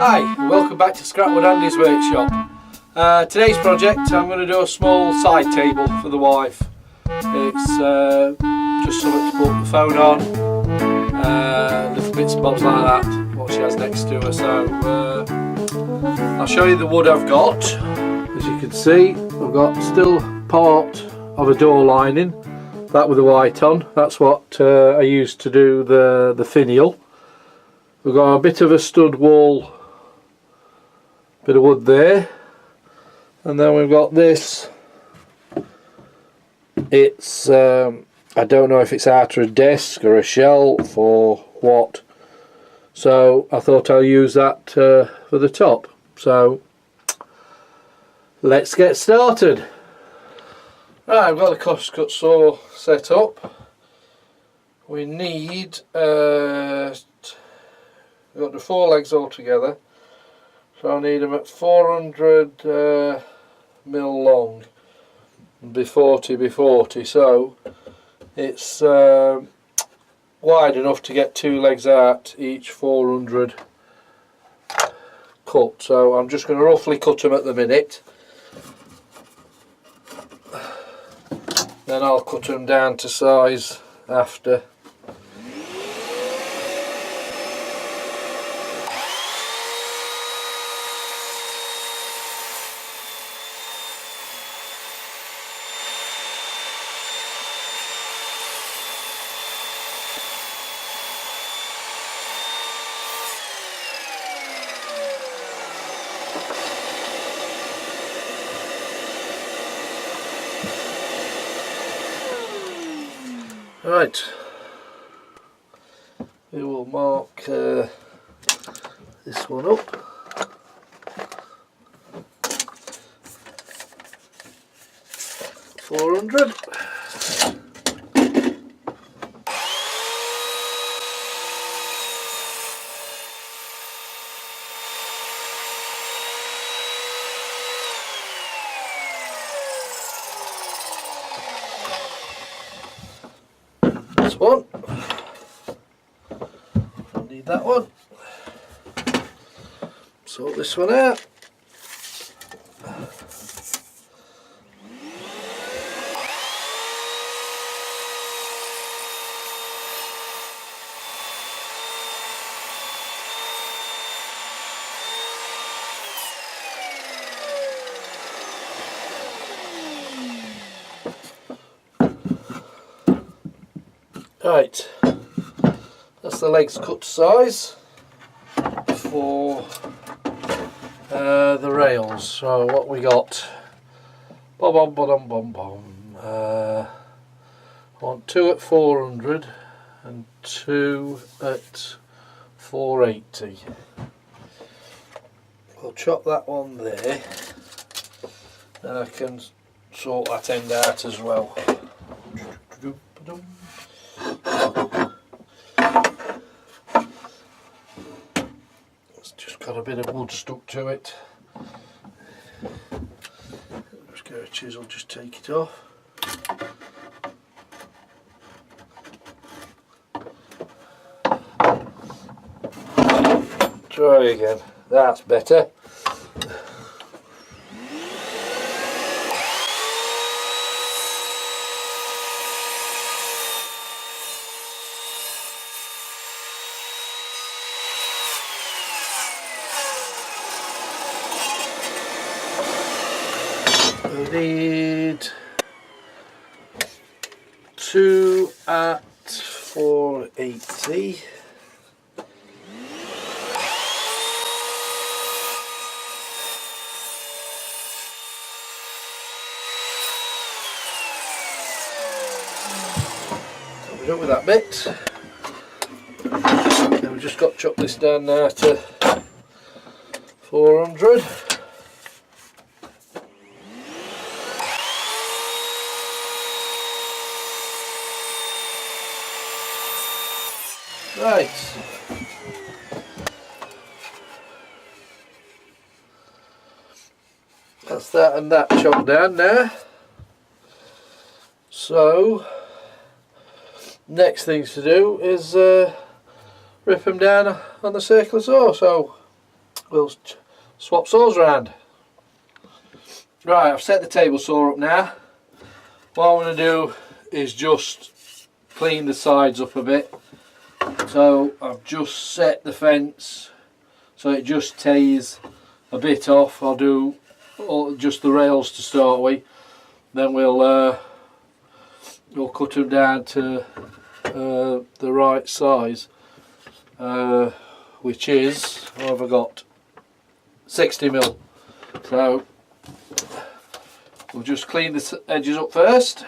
Hi, welcome back to Scrapwood Andy's workshop. Today's project, I'm going to do a small side table for the wife. It's just something to put the phone on, little bits and bobs like that, what she has next to her. So I'll show you the wood I've got. As you can see, I've got still part of a door lining, that with the white on. That's what I used to do the finial. We've got a bit of a stud wall, bit of wood there, and then we've got this. It's I don't know if it's after a desk or a shelf or what, so I thought I'll use that for the top. So let's get started. Right, I've got the cross cut saw set up. We need we've got the 4 legs all together, so I need them at 400 mil long, be 40 by 40, so it's wide enough to get 2 legs out, each 400 cut. So I'm just going to roughly cut them at the minute, then I'll cut them down to size after. Right, we will mark this one up. $400. One. Don't need that one. Sort this one out. Right, that's the legs cut size for the rails. So what we got? I want 2 at 400 and 2 at 480. We'll chop that one there, then I can sort that end out as well. It's just got a bit of wood stuck to it. Just get a chisel, just take it off. Try again, that's better. We need 2 at 480. So we're done with that bit. Then we've just got to chop this down now to 400. Right, that's that and that chopped down now. So next things to do is rip them down on the circular saw. So we'll swap saws around. Right, I've set the table saw up now. What I'm going to do is just clean the sides up a bit. So I've just set the fence so it just tees a bit off. I'll do just the rails to start with, then we'll cut them down to the right size, which is, what have I got, 60mm. So we'll just clean the edges up first.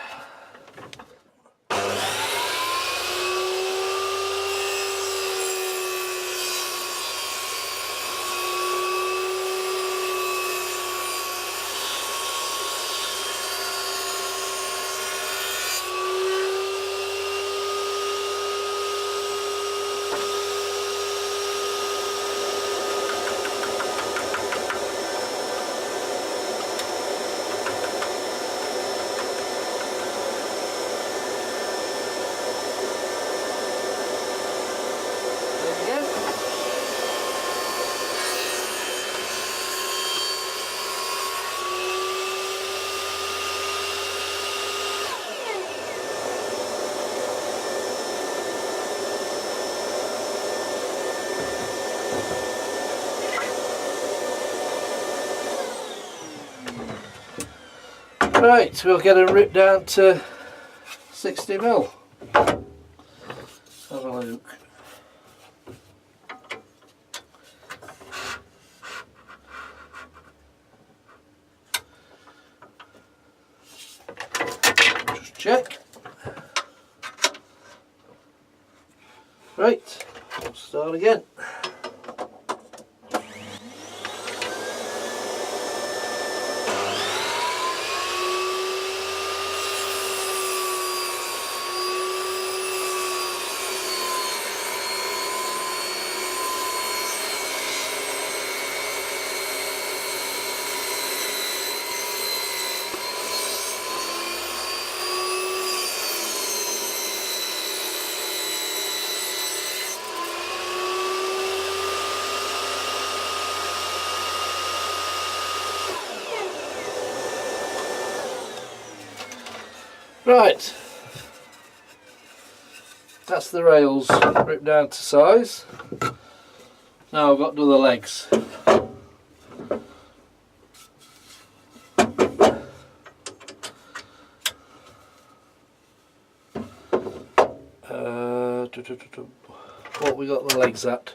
Right, we'll get them ripped down to 60mm. Have a look. Just check. Right, we'll start again. Right, that's the rails ripped down to size. Now I've got to do the legs. What we got the legs at?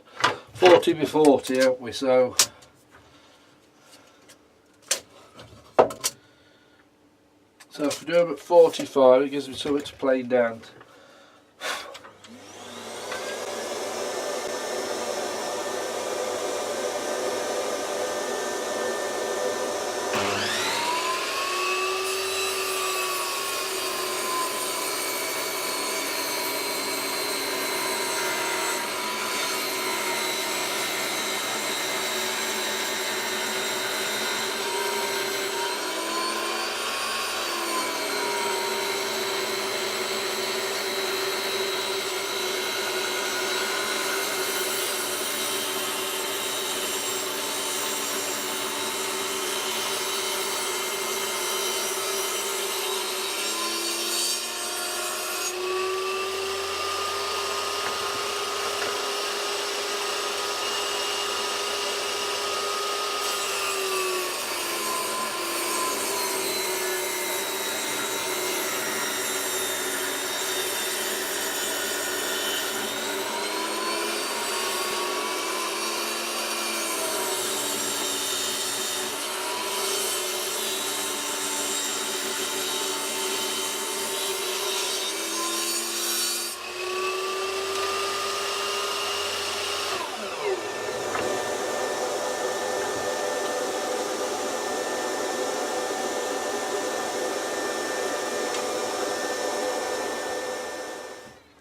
40 by 40, haven't we? So if we do them at 45, it gives me something to play down.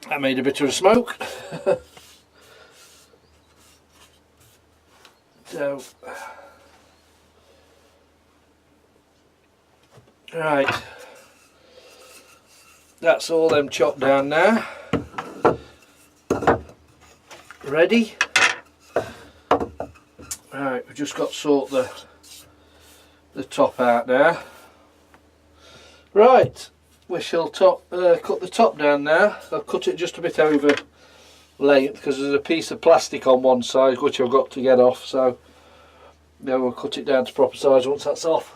That made a bit of smoke. So, right, that's all them chopped down now. Ready? Right, just got to sort the top out now. Right, we shall cut the top down now. I'll cut it just a bit over length because there's a piece of plastic on one side which I've got to get off, so now we'll cut it down to proper size once that's off.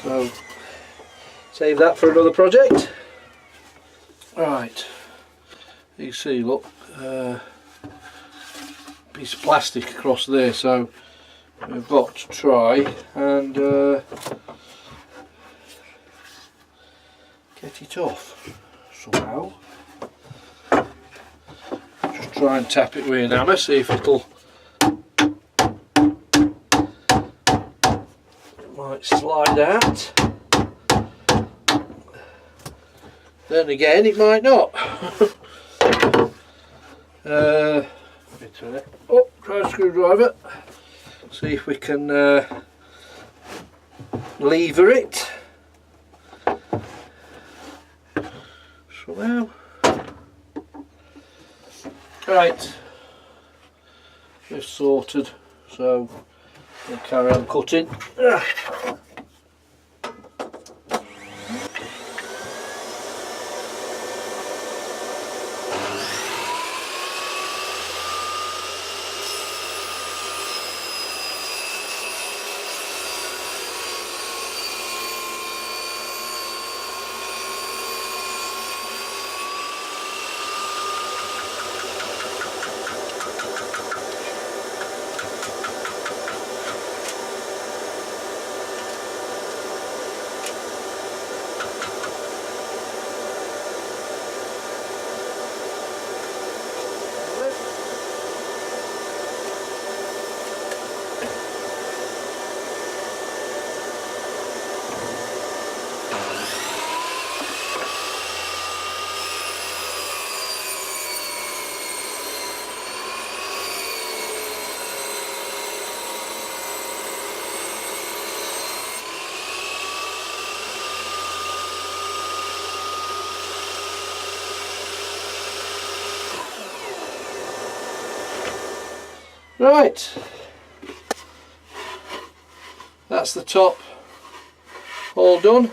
So save that for another project. Right, you see, look, piece of plastic across there, so we've got to try and get it off somehow. Just try and tap it with an hammer, see if it'll might slide out. Then again, it might not. Oh, try a screwdriver. See if we can lever it somehow. Right, it's sorted. So we'll carry on cutting. Right, that's the top all done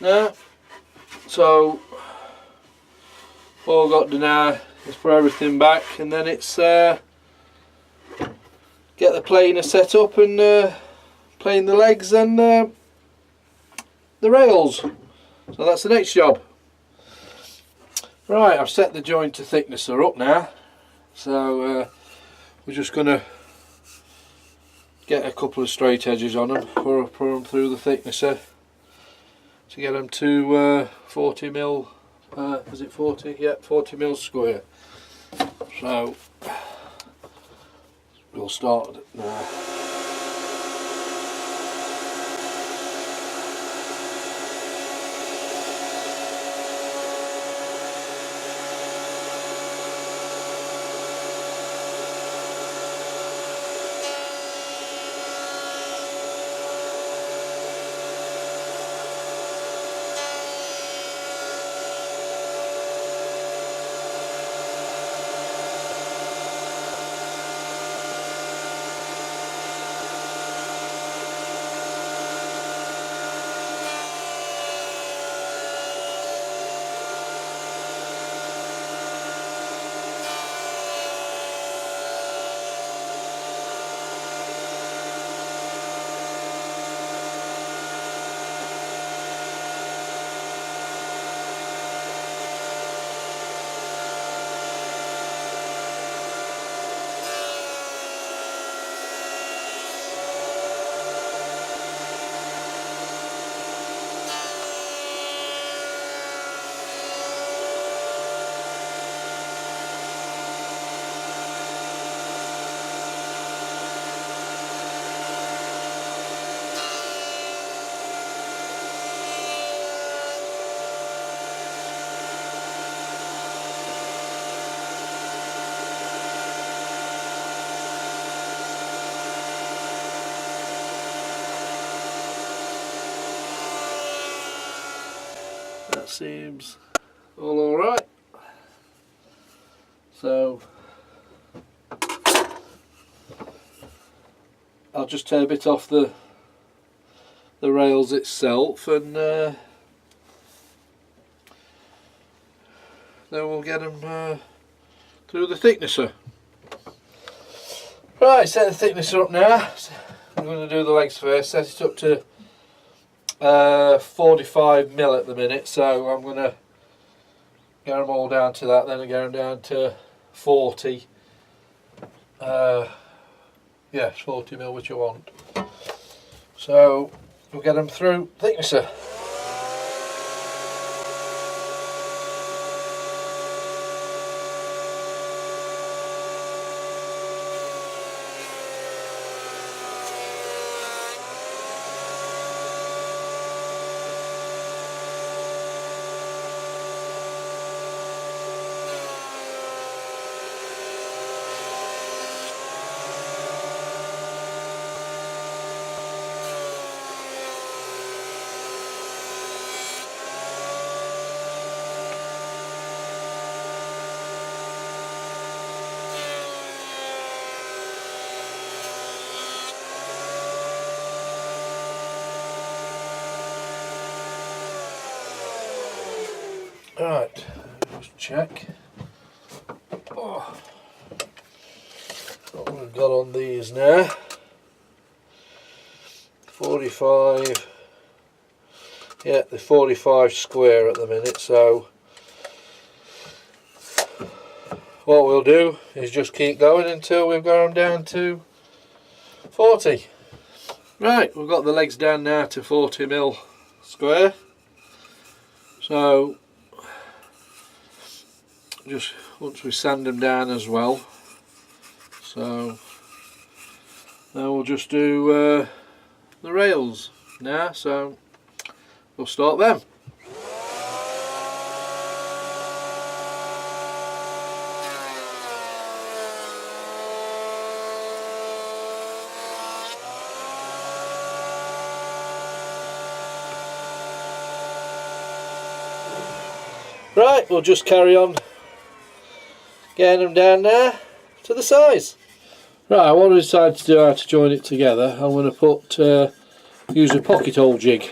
now. So all I've got to do now is put everything back, and then it's get the planer set up and plane the legs and the rails. So that's the next job. Right, I've set the joint to thicknesser up now, so we're just going to get a couple of straight edges on them, put them through the thicknesser to get them to 40 mil, is it 40? Yeah, 40 mil square. So we'll start now. That seems all alright. So I'll just take a bit off the rails itself, and then we'll get them through the thicknesser. Right, set the thicknesser up now. I'm going to do the legs first. Set it up to 45mm at the minute, so I'm going to get them all down to that, then I get them down to 40. Yeah, 40mm, which I want. So we'll get them through thicknesser. Right, just check what we've got on these now. 45, yeah, the 45 square at the minute, so what we'll do is just keep going until we've got them down to 40. Right, we've got the legs down now to 40mm square, so just once we sand them down as well, so now we'll just do the rails now, so we'll start them. Right, we'll just carry on getting them down there to the size. Right, what I decided to do how to join it together, I'm going to put use a pocket hole jig.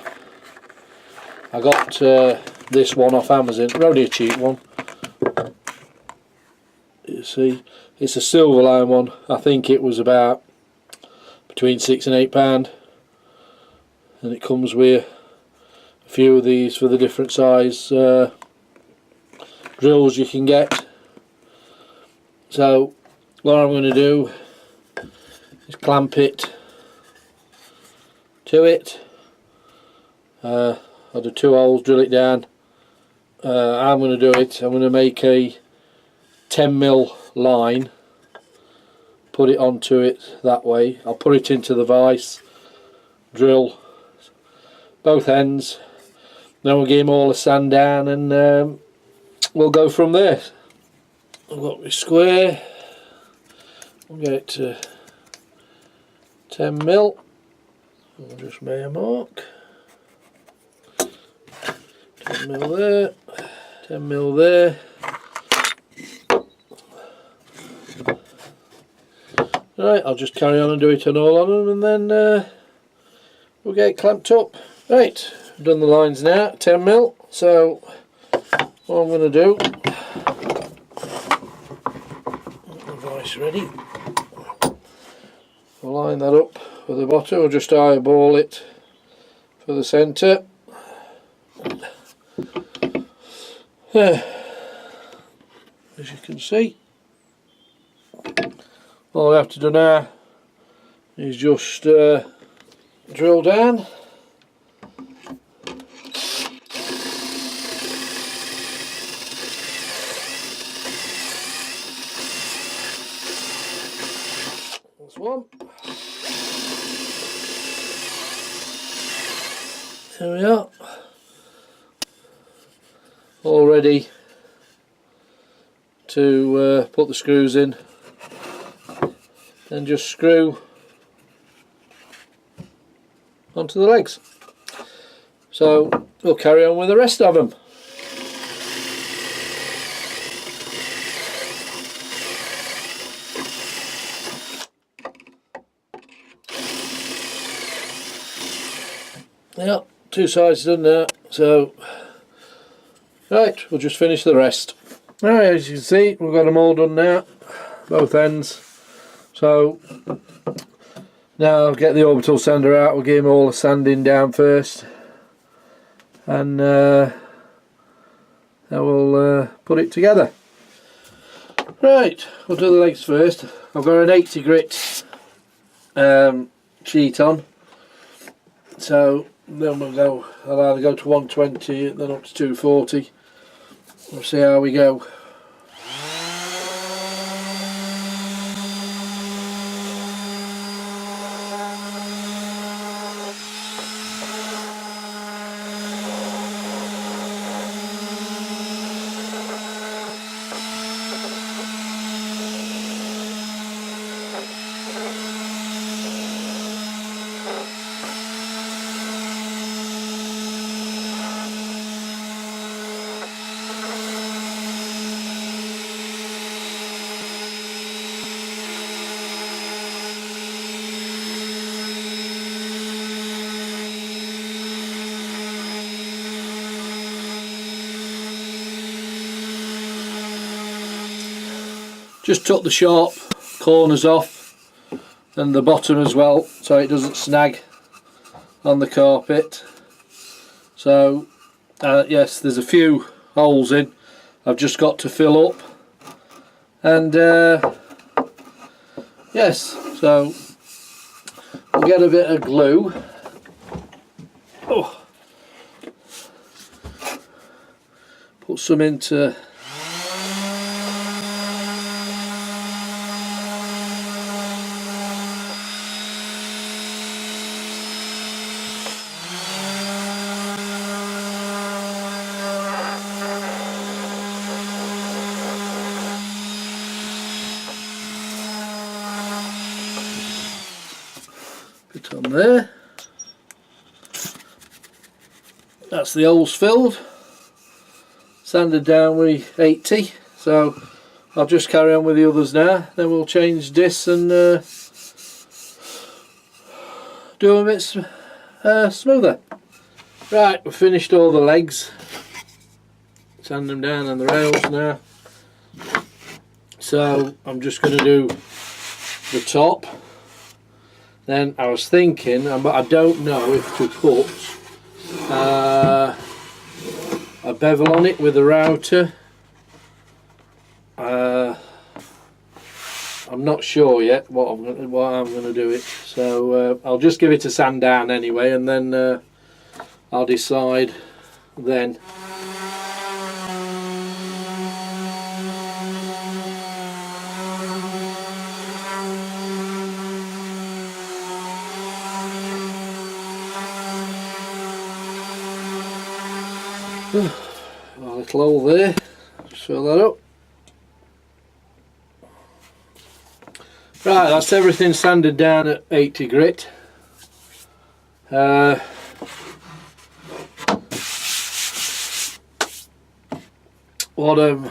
I got this one off Amazon, only a cheap one. You see, it's a silver line one. I think it was about between £6 and £8, and it comes with a few of these for the different size drills you can get. So what I'm going to do is clamp it to it. I'll do 2 holes, drill it down. I'm going to do it, I'm going to make a 10mm line, put it onto it that way. I'll put it into the vise, drill both ends, then we'll give them all a sand down, and we'll go from there. I've got my square, we'll get it to 10mm, I'll just make a mark, 10mm there, 10mm there. Right, I'll just carry on and do it on all on them, and then we'll get it clamped up. Right, I've done the lines now, 10mm, so what I'm going to do, device ready, I'll line that up for the bottom, I'll just eyeball it for the centre. As you can see, all I have to do now is just drill down. That's one. There we are. All ready to put the screws in. Then just screw onto the legs. So we'll carry on with the rest of them. Yep, 2 sides done now, so right, we'll just finish the rest. Right, as you can see, we've got them all done now, both ends. So now I'll get the orbital sander out, we'll give them all the sanding down first, and then we'll put it together. Right, we'll do the legs first. I've got an 80 grit sheet on, so then I'll either go to 120 and then up to 240. We'll see how we go. Just took the sharp corners off and the bottom as well, so it doesn't snag on the carpet. So yes, there's a few holes in I've just got to fill up, and yes, so we'll get a bit of glue. Oh. Put some into bit on there. That's the holes filled, sanded down with 80, so I'll just carry on with the others now, then we'll change this and do them a bit smoother. Right, we've finished all the legs, sand them down on the rails now, so I'm just going to do the top. Then I was thinking, but I don't know if to put a bevel on it with a router. I'm not sure yet what I'm going to do it. So I'll just give it a sand down anyway, and then I'll decide then. A little hole there, just fill that up. Right, that's everything sanded down at 80 grit. What I'm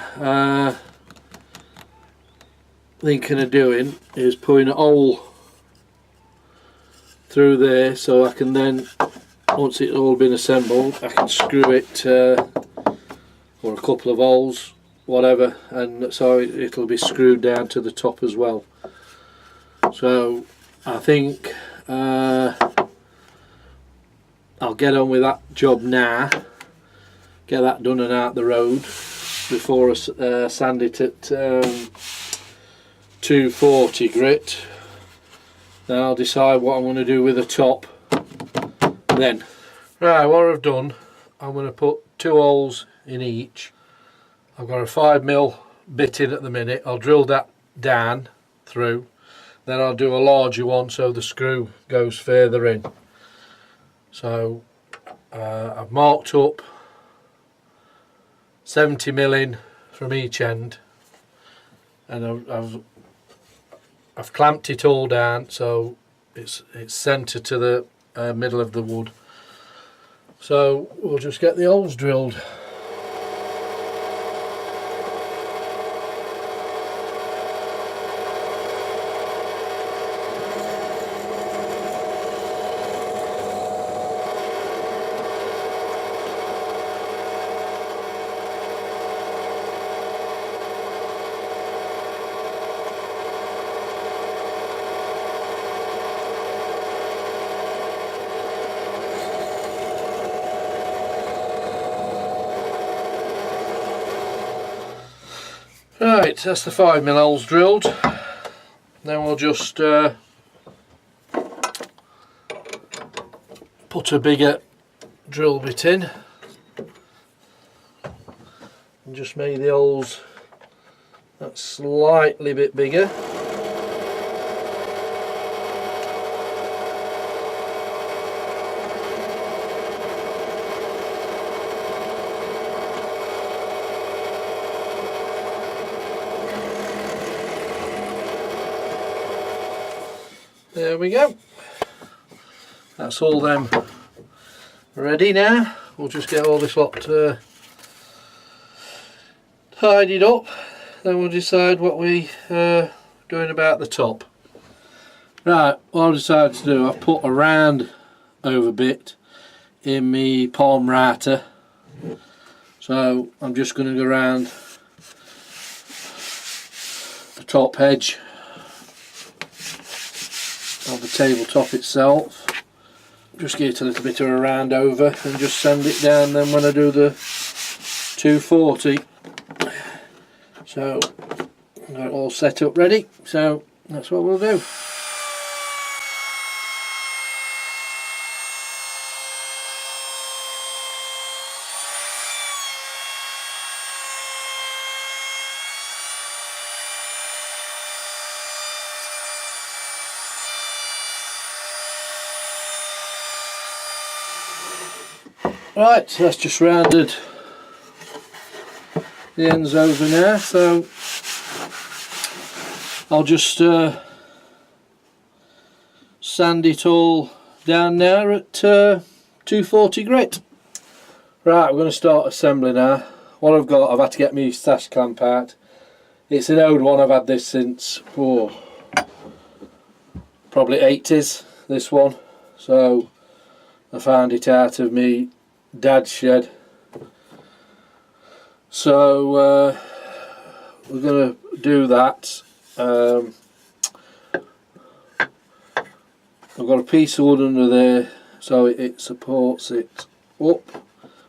thinking of doing is putting a hole through there, so I can then, once it's all been assembled, I can screw it, or a couple of holes, whatever, and so it'll be screwed down to the top as well. So I think I'll get on with that job now, get that done and out the road before I sand it at 240 grit. Then I'll decide what I'm going to do with the top then. Right, what I've done, I'm going to put 2 holes in each. I've got a 5mm bit in at the minute. I'll drill that down through, then I'll do a larger one so the screw goes further in. So I've marked up 70mm in from each end, and I've clamped it all down so it's centred to the middle of the wood. So we'll just get the holes drilled. Right, that's the 5mm holes drilled. Then we'll just put a bigger drill bit in and just make the holes that slightly bit bigger. There we go. That's all them ready now. We'll just get all this lot tidied up, then we'll decide what we doing about the top. Right, what I've decided to do, I've put a round over bit in my palm router, so I'm just going to go around the top edge of the tabletop itself. Just give it a little bit of a round over and just sand it down. Then when I do the 240, so I've got it all set up ready, so that's what we'll do. Right, so that's just rounded the ends over now, so I'll just sand it all down now at 240 grit. Right, we're going to start assembling now. What I've got, I've had to get my sash clamp out. It's an old one, I've had this since probably 80s, this one. So I found it out of me dad's shed, so we're going to do that. I've got a piece of wood under there so it supports it up.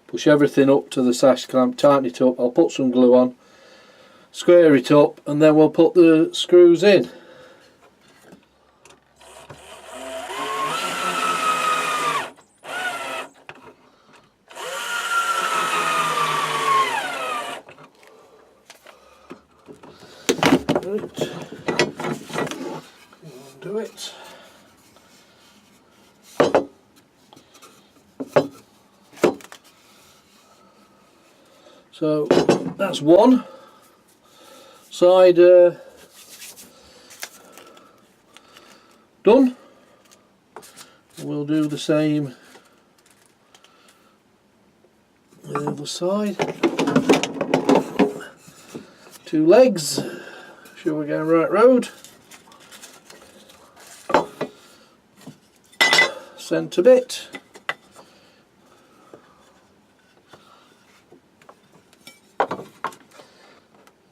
Push everything up to the sash clamp, tighten it up, I'll put some glue on, square it up, and then we'll put the screws in. Do it. So that's one side done. We'll do the same with the other side. Two legs. Sure we're going right road. Centre bit.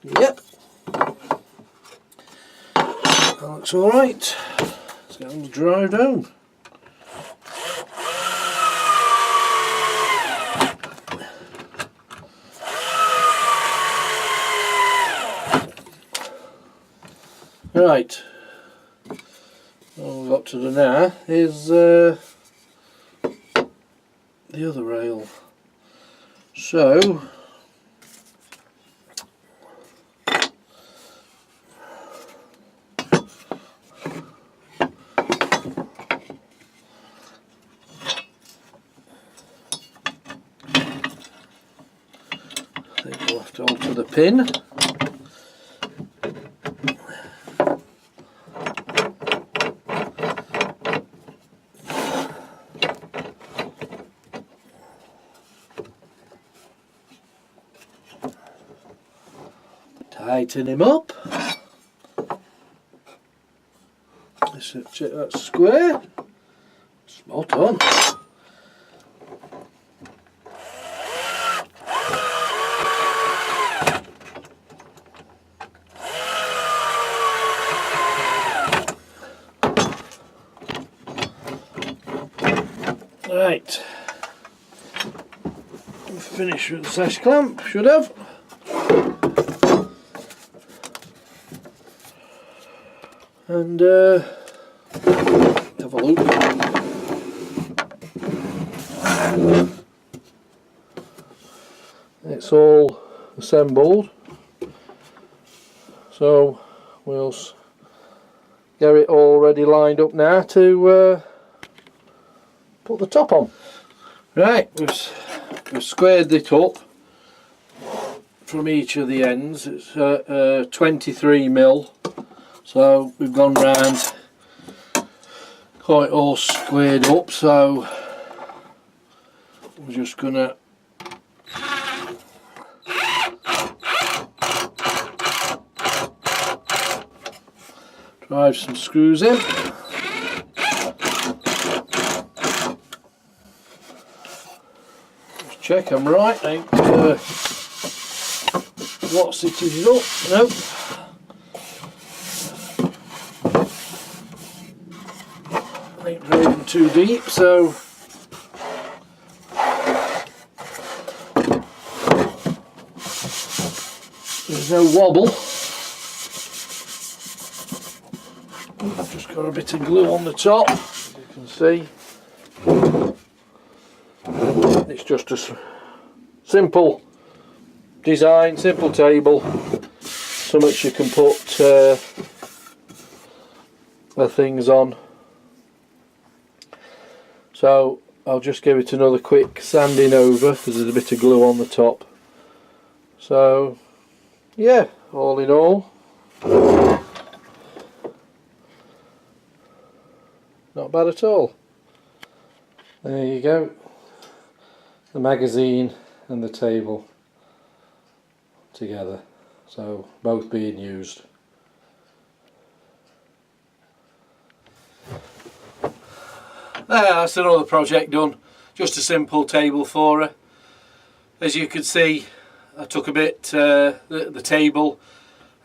Yep. That looks alright. Let's get them to dry down. Right, all we've got to do now is the other rail. So I think we'll have to alter the pin. Tighten him up. Let's check that's square. Spot on. Right. Finish with the sash clamp, should have. and have a look. It's all assembled, so we'll get it all ready lined up now to put the top on. Right, we've squared it up from each of the ends. It's 23mm, so we've gone round, got it all squared up, so we're just gonna drive some screws in. Just check I'm right. Ain't what's it is up? Nope. Ain't driving too deep, so there's no wobble. I've just got a bit of glue on the top, as you can see. It's just a simple design, simple table, so much you can put the things on. So I'll just give it another quick sanding over because there's a bit of glue on the top. So yeah, all in all, not bad at all. There you go, the magazine and the table together, so both being used. That's another project done. Just a simple table for her. As you can see, I took a bit the table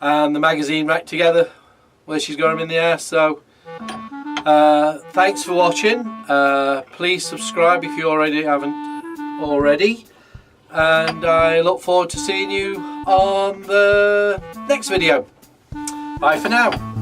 and the magazine rack together where she's got them in the air. So thanks for watching. Please subscribe if you haven't already, and I look forward to seeing you on the next video. Bye for now.